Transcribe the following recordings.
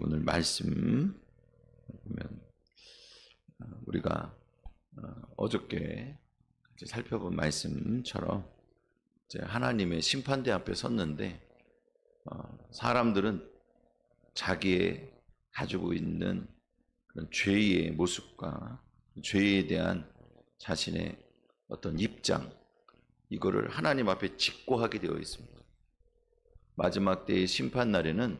오늘 말씀 보면 우리가 어저께 살펴본 말씀처럼 하나님의 심판대 앞에 섰는데 사람들은 자기의 가지고 있는 그런 죄의 모습과 죄에 대한 자신의 어떤 입장, 이거를 하나님 앞에 직고하게 되어 있습니다. 마지막 때의 심판 날에는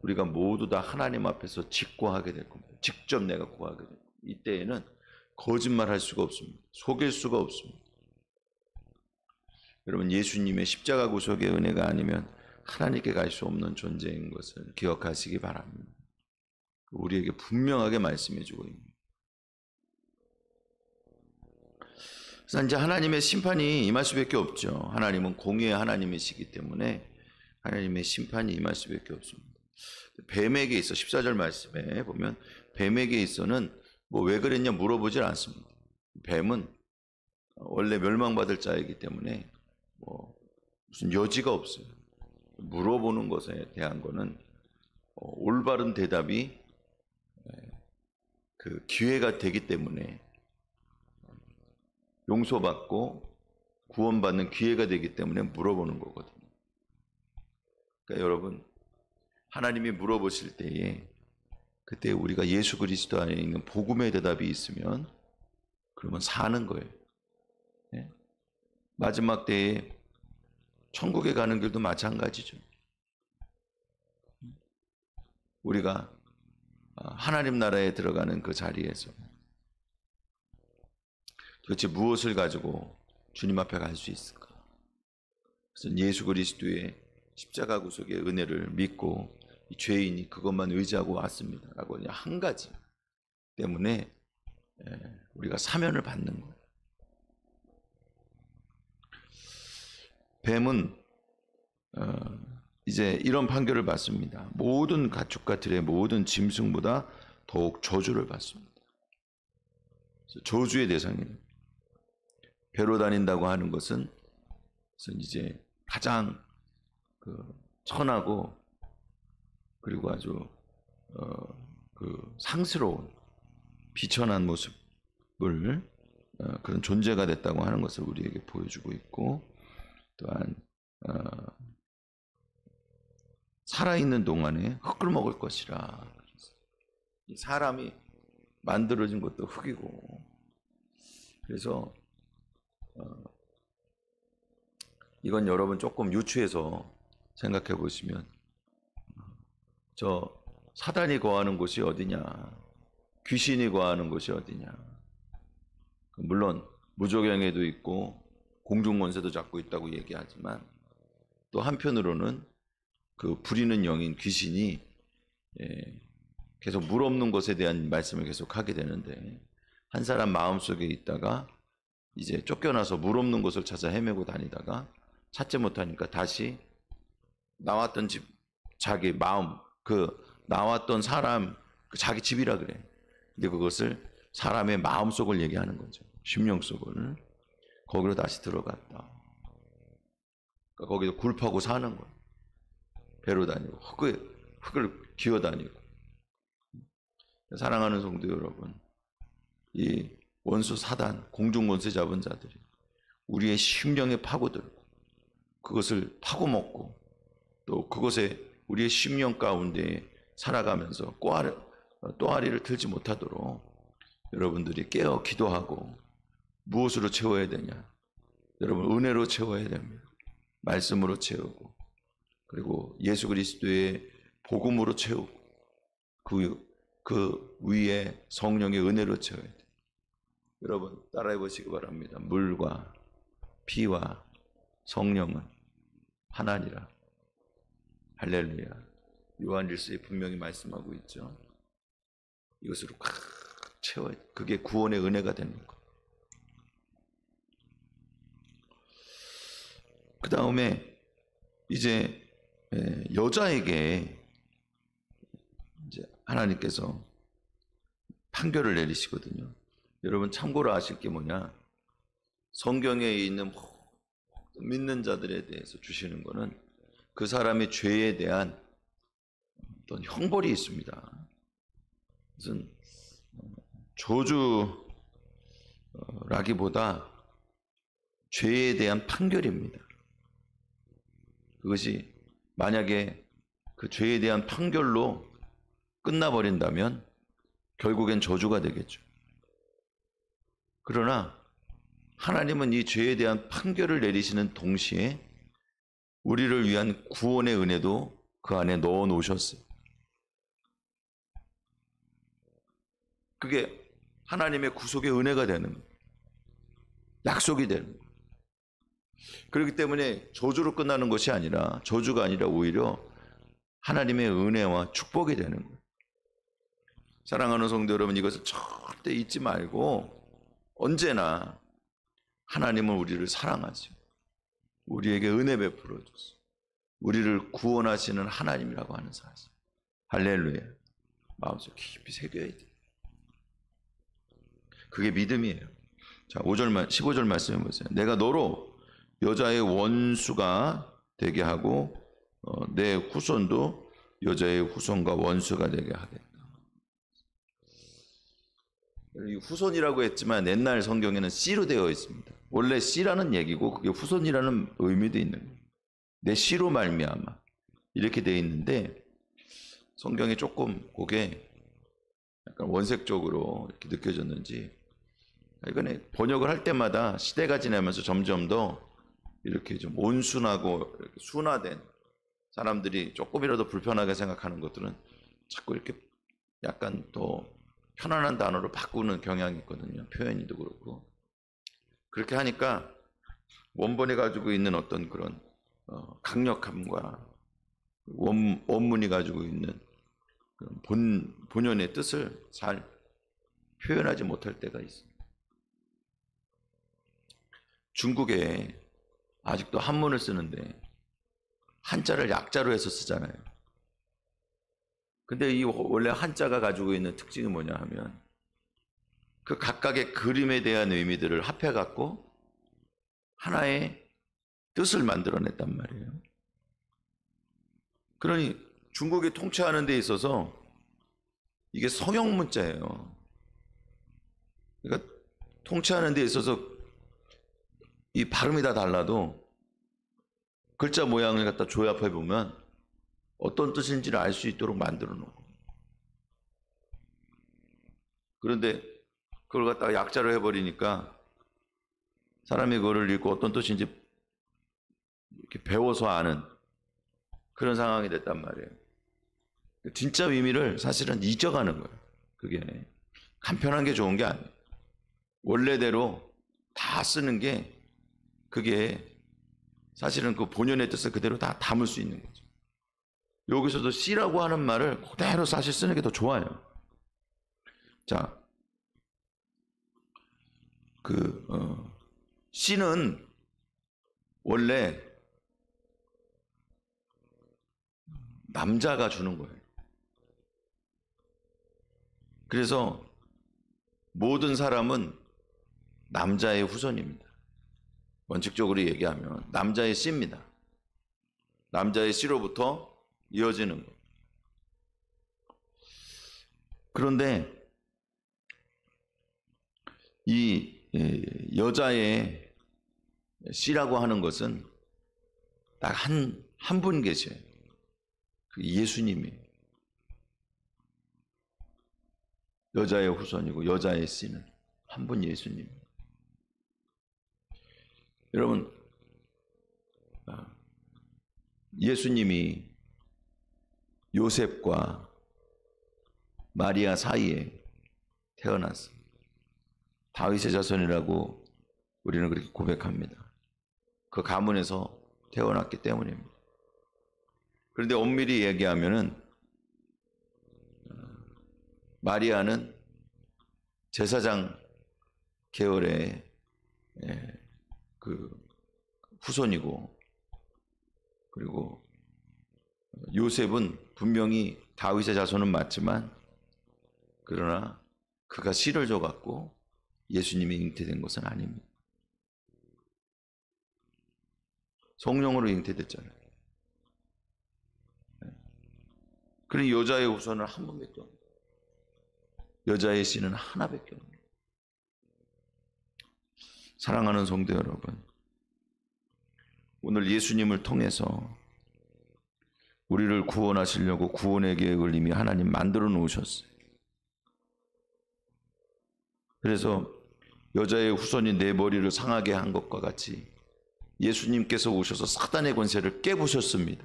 우리가 모두 다 하나님 앞에서 직고하게 될 겁니다. 직접 내가 고하게 됩니다. 이때에는 거짓말할 수가 없습니다. 속일 수가 없습니다. 여러분, 예수님의 십자가 구속의 은혜가 아니면 하나님께 갈 수 없는 존재인 것을 기억하시기 바랍니다. 우리에게 분명하게 말씀해 주고 있습니다. 그래서 이제 하나님의 심판이 임할 수밖에 없죠. 하나님은 공의의 하나님이시기 때문에 하나님의 심판이 임할 수밖에 없습니다. 뱀에게 있어 14절 말씀에 보면 뱀에게 있어는 왜 그랬냐 물어보질 않습니다. 뱀은 원래 멸망받을 자이기 때문에 무슨 여지가 없어요. 물어보는 것에 대한 거는 올바른 대답이 그 기회가 되기 때문에 용서받고 구원받는 기회가 되기 때문에 물어보는 거거든요. 그러니까 여러분, 하나님이 물어보실 때에 그때 우리가 예수 그리스도 안에 있는 복음의 대답이 있으면 그러면 사는 거예요. 네? 마지막 때에 천국에 가는 길도 마찬가지죠. 우리가 하나님 나라에 들어가는 그 자리에서 도대체 무엇을 가지고 주님 앞에 갈 수 있을까? 그래서 예수 그리스도의 십자가 구속의 은혜를 믿고 이 죄인이 그것만 의지하고 왔습니다 라고 그냥 한 가지 때문에 우리가 사면을 받는 거예요. 뱀은 이제 이런 판결을 받습니다. 모든 가축과 들의 모든 짐승보다 더욱 저주를 받습니다. 저주의 대상이에요. 배로 다닌다고 하는 것은 이제 가장 천하고 그리고 아주 상스러운 비천한 모습을 그런 존재가 됐다고 하는 것을 우리에게 보여주고 있고, 또한 살아있는 동안에 흙을 먹을 것이라. 사람이 만들어진 것도 흙이고, 그래서 이건 여러분 조금 유추해서 생각해 보시면 저 사단이 거하는 곳이 어디냐, 귀신이 거하는 곳이 어디냐. 물론 무적행에도 있고 공중권세도 잡고 있다고 얘기하지만 또 한편으로는 그 부리는 영인 귀신이 계속 물 없는 것에 대한 말씀을 계속 하게 되는데, 한 사람 마음속에 있다가 이제 쫓겨나서 물 없는 곳을 찾아 헤매고 다니다가 찾지 못하니까 다시 나왔던 집, 자기 마음, 나왔던 사람, 자기 집이라 그래. 근데 그것을 사람의 마음 속을 얘기하는 거죠. 심령 속을. 거기로 다시 들어갔다. 그러니까 거기서 굴파고 사는 거예요. 배로 다니고 흙을 기어 다니고. 사랑하는 성도 여러분, 이 원수 사단, 공중권세 잡은 자들이 우리의 심령에 파고들고 그것을 파고먹고 또 그것에 우리의 심령 가운데 살아가면서 또아리를 틀지 못하도록 여러분들이 깨어 기도하고, 무엇으로 채워야 되냐? 여러분, 은혜로 채워야 됩니다. 말씀으로 채우고, 그리고 예수 그리스도의 복음으로 채우고, 그 위에 성령의 은혜로 채워야 돼요. 여러분, 따라해 보시기 바랍니다. 물과 피와 성령은 하나니라. 할렐루야. 요한일서에 분명히 말씀하고 있죠. 이것으로 꽉 채워야 돼. 그게 구원의 은혜가 되는 거. 그 다음에 이제 여자에게 이제 하나님께서 판결을 내리시거든요. 여러분, 참고로 아실 게 뭐냐? 성경에 있는 믿는 자들에 대해서 주시는 거는 그 사람의 죄에 대한 어떤 형벌이 있습니다. 무슨 저주라기보다 죄에 대한 판결입니다. 그것이 만약에 그 죄에 대한 판결로 끝나버린다면 결국엔 저주가 되겠죠. 그러나 하나님은 이 죄에 대한 판결을 내리시는 동시에 우리를 위한 구원의 은혜도 그 안에 넣어 놓으셨어요. 그게 하나님의 구속의 은혜가 되는 거예요. 약속이 되는 거예요. 그렇기 때문에 저주로 끝나는 것이 아니라, 저주가 아니라 오히려 하나님의 은혜와 축복이 되는 거예요. 사랑하는 성도 여러분, 이것을 절대 잊지 말고 언제나 하나님은 우리를 사랑하죠. 우리에게 은혜 베풀어 줬어요. 우리를 구원하시는 하나님이라고 하는 사실. 할렐루야. 마음속에 깊이 새겨야 돼. 그게 믿음이에요. 자, 15절 말씀해 보세요. 내가 너로 여자의 원수가 되게 하고 내 후손도 여자의 후손과 원수가 되게 하겠다. 이 후손이라고 했지만 옛날 성경에는 씨로 되어 있습니다. 원래 씨라는 얘기고 그게 후손이라는 의미도 있는 거예요. 내 씨로 말미암아 이렇게 되어 있는데 성경이 조금 그게 약간 원색적으로 이렇게 느껴졌는지 이번에 번역을 할 때마다 시대가 지나면서 점점 더 이렇게 좀 온순하고 이렇게 순화된 사람들이 조금이라도 불편하게 생각하는 것들은 자꾸 이렇게 약간 더 편안한 단어로 바꾸는 경향이 있거든요. 표현이도 그렇고. 그렇게 하니까 원본이 가지고 있는 어떤 그런 강력함과 원문이 가지고 있는 본연의 뜻을 잘 표현하지 못할 때가 있습니다. 중국에 아직도 한문을 쓰는데 한자를 약자로 해서 쓰잖아요. 근데 이 원래 한자가 가지고 있는 특징이 뭐냐 하면 그 각각의 그림에 대한 의미들을 합해갖고 하나의 뜻을 만들어냈단 말이에요. 그러니 중국이 통치하는 데 있어서 이게 성형 문자예요. 그러니까 통치하는 데 있어서 이 발음이 다 달라도 글자 모양을 갖다 조합해 보면 어떤 뜻인지를 알 수 있도록 만들어 놓고. 그런데 그걸 갖다가 약자로 해버리니까 사람이 그거를 읽고 어떤 뜻인지 이렇게 배워서 아는 그런 상황이 됐단 말이에요. 진짜 의미를 사실은 잊어가는 거예요. 그게 간편한 게 좋은 게 아니에요. 원래대로 다 쓰는 게 그게 사실은 그 본연의 뜻을 그대로 다 담을 수 있는 거죠. 여기서도 씨라고 하는 말을 그대로 사실 쓰는 게 더 좋아요. 자, 씨는 원래 남자가 주는 거예요. 그래서 모든 사람은 남자의 후손입니다. 원칙적으로 얘기하면 남자의 씨입니다. 남자의 씨로부터 이어지는 것. 그런데 이 여자의 씨라고 하는 것은 딱 한 분 계셔요. 그 예수님이에요. 여자의 후손이고 여자의 씨는 한 분 예수님이에요. 여러분, 예수님이 요셉과 마리아 사이에 태어났어요. 다윗의 자손이라고 우리는 그렇게 고백합니다. 그 가문에서 태어났기 때문입니다. 그런데 엄밀히 얘기하면은 마리아는 제사장 계열의 그 후손이고, 그리고 요셉은 분명히 다윗의 자손은 맞지만 그러나 그가 씨를 줘갖고 예수님이 잉태된 것은 아닙니다. 성령으로 잉태됐잖아요. 그러니 여자의 후손은 한 분밖에 없는 거예요. 여자의 씨는 하나밖에 없는 거예요. 사랑하는 성도 여러분, 오늘 예수님을 통해서 우리를 구원하시려고 구원의 계획을 이미 하나님 만들어 놓으셨어요. 그래서 여자의 후손이 내 머리를 상하게 한 것과 같이 예수님께서 오셔서 사단의 권세를 깨부셨습니다.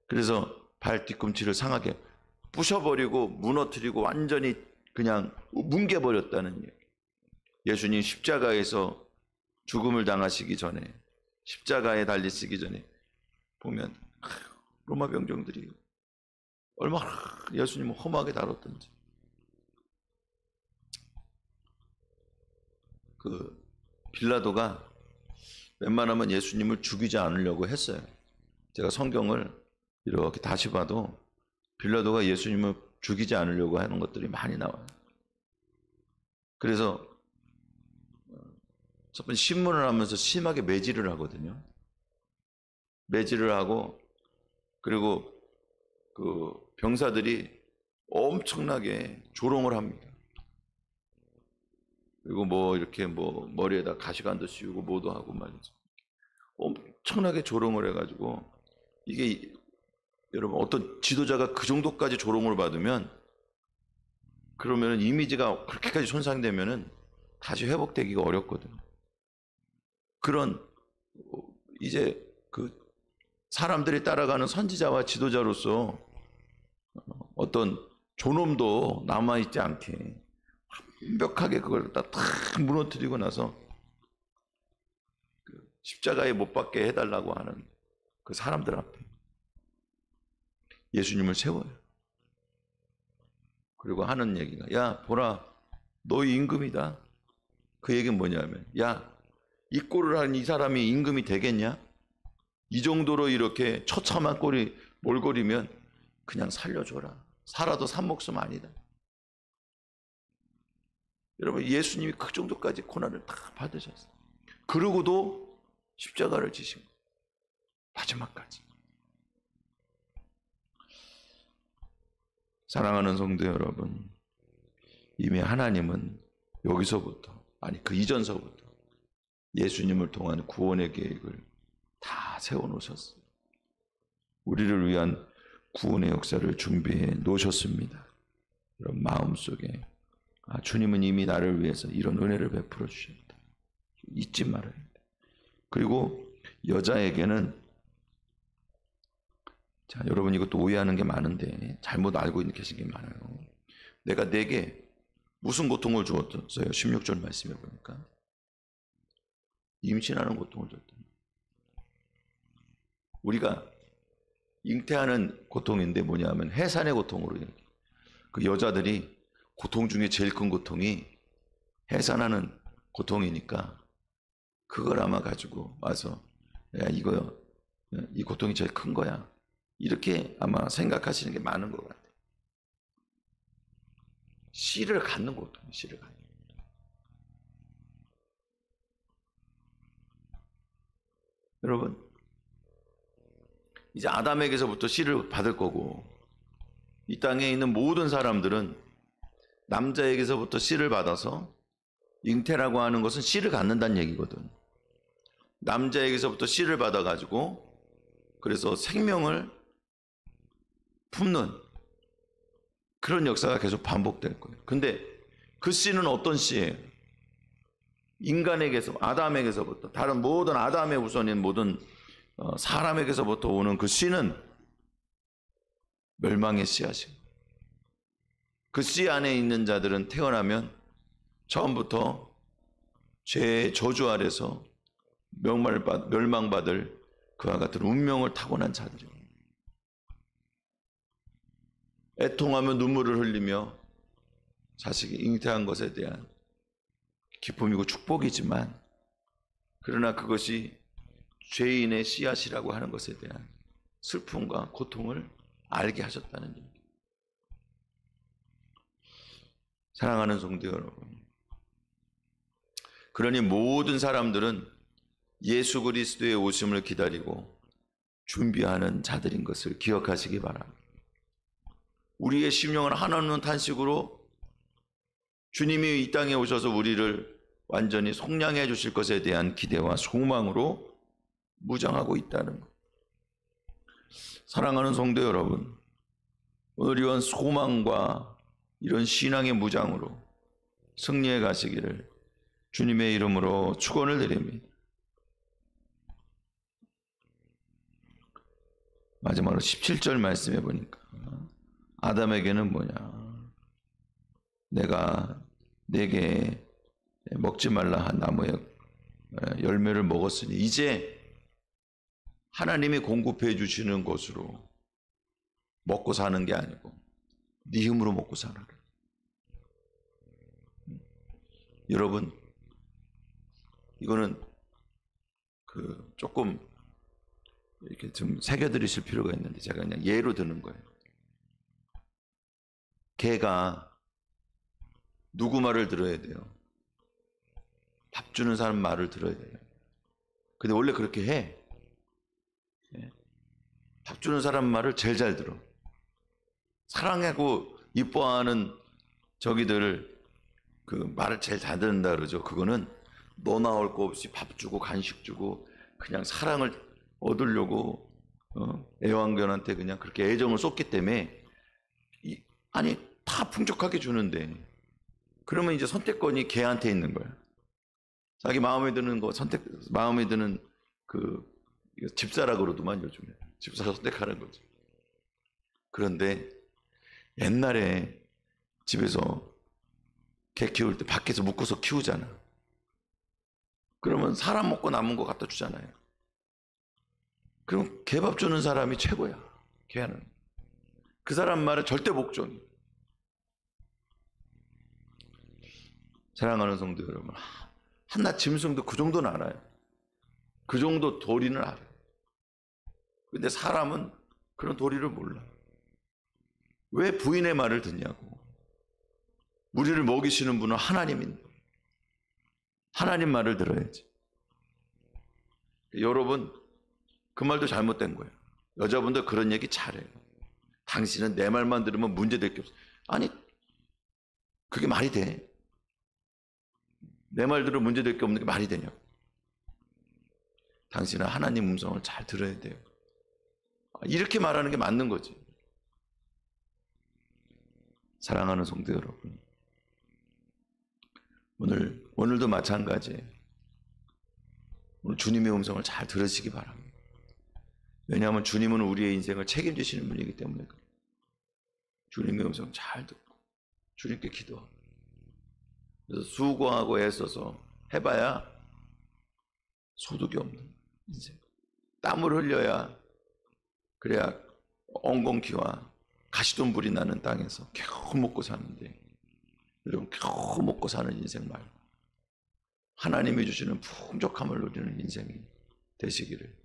그래서 발 뒤꿈치를 상하게 부셔버리고 무너뜨리고 완전히 그냥 뭉개버렸다는 얘기. 예수님 십자가에서 죽음을 당하시기 전에, 십자가에 달리시기 전에 보면 로마 병정들이 얼마나 예수님을 험하게 다뤘던지. 그 빌라도가 웬만하면 예수님을 죽이지 않으려고 했어요. 제가 성경을 이렇게 다시 봐도 빌라도가 예수님을 죽이지 않으려고 하는 것들이 많이 나와요. 그래서 첫 번째 신문을 하면서 심하게 매질을 하거든요. 매질을 하고, 그리고 그 병사들이 엄청나게 조롱을 합니다. 그리고 뭐 이렇게 뭐 머리에다 가시관도 씌우고 뭐도 하고 말이죠. 엄청나게 조롱을 해가지고, 이게 여러분 어떤 지도자가 그 정도까지 조롱을 받으면, 그러면 이미지가 그렇게까지 손상되면은 다시 회복되기가 어렵거든요. 그런 이제 그 사람들이 따라가는 선지자와 지도자로서 어떤 존엄도 남아있지 않게 완벽하게 그걸 다 무너뜨리고 나서 십자가에 못 박게 해달라고 하는 그 사람들 앞에 예수님을 세워요. 그리고 하는 얘기가, 야 보라 너희 임금이다. 그 얘기는 뭐냐면, 야 이 꼴을 하는 이 사람이 임금이 되겠냐? 이 정도로 이렇게 처참한 꼴이 몰골이면 그냥 살려줘라. 살아도 산 목숨 아니다. 여러분 예수님이 그 정도까지 고난을 다 받으셨어요. 그러고도 십자가를 지신 거예요. 마지막까지. 사랑하는 성도 여러분, 이미 하나님은 여기서부터, 아니 그 이전서부터 예수님을 통한 구원의 계획을 다 세워놓으셨어요. 우리를 위한 구원의 역사를 준비해 놓으셨습니다. 이런 마음속에 주님은 이미 나를 위해서 이런 은혜를 베풀어 주셨다. 잊지 말아야 돼. 그리고 여자에게는, 자 여러분 이것도 오해하는 게 많은데 잘못 알고 계신 게 많아요. 내가 내게 무슨 고통을 주었어요? 16절 말씀해 보니까 임신하는 고통을 줬다. 우리가 잉태하는 고통인데 뭐냐면 해산의 고통으로 얘기해요. 그 여자들이 고통 중에 제일 큰 고통이 해산하는 고통이니까 그걸 아마 가지고 와서 야 이거 이 고통이 제일 큰 거야, 이렇게 아마 생각하시는 게 많은 것 같아요. 씨를 갖는 고통, 씨를 갖는. 여러분 이제 아담에게서부터 씨를 받을 거고, 이 땅에 있는 모든 사람들은 남자에게서부터 씨를 받아서, 잉태라고 하는 것은 씨를 갖는다는 얘기거든. 남자에게서부터 씨를 받아가지고 그래서 생명을 품는 그런 역사가 계속 반복될 거예요. 근데 그 씨는 어떤 씨예요? 인간에게서, 아담에게서부터, 다른 모든 아담의 후손인 모든 사람에게서부터 오는 그 씨는 멸망의 씨앗이에요. 그 씨 안에 있는 자들은 태어나면 처음부터 죄의 저주 아래서 멸망받을 그와 같은 운명을 타고난 자들이에요. 애통하며 눈물을 흘리며 자식이 잉태한 것에 대한 기쁨이고 축복이지만, 그러나 그것이 죄인의 씨앗이라고 하는 것에 대한 슬픔과 고통을 알게 하셨다는 얘기입니다. 사랑하는 성도 여러분, 그러니 모든 사람들은 예수 그리스도의 오심을 기다리고 준비하는 자들인 것을 기억하시기 바랍니다. 우리의 심령을 한없는 탄식으로 주님이 이 땅에 오셔서 우리를 완전히 속량해 주실 것에 대한 기대와 소망으로 무장하고 있다는 것. 사랑하는 성도 여러분, 오늘 이런 소망과 이런 신앙의 무장으로 승리해 가시기를 주님의 이름으로 축원을 드립니다. 마지막으로 17절 말씀해 보니까 아담에게는 뭐냐, 내가 내게 먹지 말라 한 나무의 열매를 먹었으니 이제 하나님이 공급해 주시는 것으로 먹고 사는 게 아니고 네 힘으로 먹고 살아라. 여러분, 이거는 조금 이렇게 좀 새겨드리실 필요가 있는데 제가 그냥 예로 드는 거예요. 개가 누구 말을 들어야 돼요? 밥 주는 사람 말을 들어야 돼요. 근데 원래 그렇게 해. 밥 주는 사람 말을 제일 잘 들어. 사랑하고 이뻐하는 저기들 그 말을 제일 잘 듣는다 그러죠. 그거는 너 나올 거 없이 밥 주고 간식 주고 그냥 사랑을 얻으려고 애완견한테 그냥 그렇게 애정을 쏟기 때문에 아니 다 풍족하게 주는데 그러면 이제 선택권이 걔한테 있는 거야. 자기 마음에 드는 거 마음에 드는 집사라 그러더만 요즘에. 집사 선택하는 거죠. 그런데 옛날에 집에서 개 키울 때 밖에서 묶어서 키우잖아. 그러면 사람 먹고 남은 거 갖다 주잖아요. 그럼 개밥 주는 사람이 최고야. 개는. 그 사람 말에 절대 복종이. 사랑하는 성도 여러분, 한낱 짐승도 그 정도는 알아요. 그 정도 도리는 알아요. 근데 사람은 그런 도리를 몰라. 왜 부인의 말을 듣냐고. 우리를 먹이시는 분은 하나님인데 하나님 말을 들어야지. 여러분, 그 말도 잘못된 거예요. 여자분들 그런 얘기 잘해요. 당신은 내 말만 들으면 문제될 게 없어. 아니, 그게 말이 돼? 내 말 들으면 문제될 게 없는 게 말이 되냐고. 당신은 하나님 음성을 잘 들어야 돼요. 이렇게 말하는 게 맞는 거지. 사랑하는 성도 여러분, 오늘도 마찬가지예요. 오늘 주님의 음성을 잘 들으시기 바랍니다. 왜냐하면 주님은 우리의 인생을 책임지시는 분이기 때문에 그래요. 주님의 음성 잘 듣고 주님께 기도하고, 그래서 수고하고 애써서 해봐야 소득이 없는 인생. 땀을 흘려야, 그래야 엉겅퀴와 가시돈불이 나는 땅에서 겨우 먹고 사는데, 여러분, 겨우 먹고 사는 인생 말고 하나님이 주시는 풍족함을 누리는 인생이 되시기를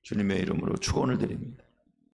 주님의 이름으로 축원을 드립니다.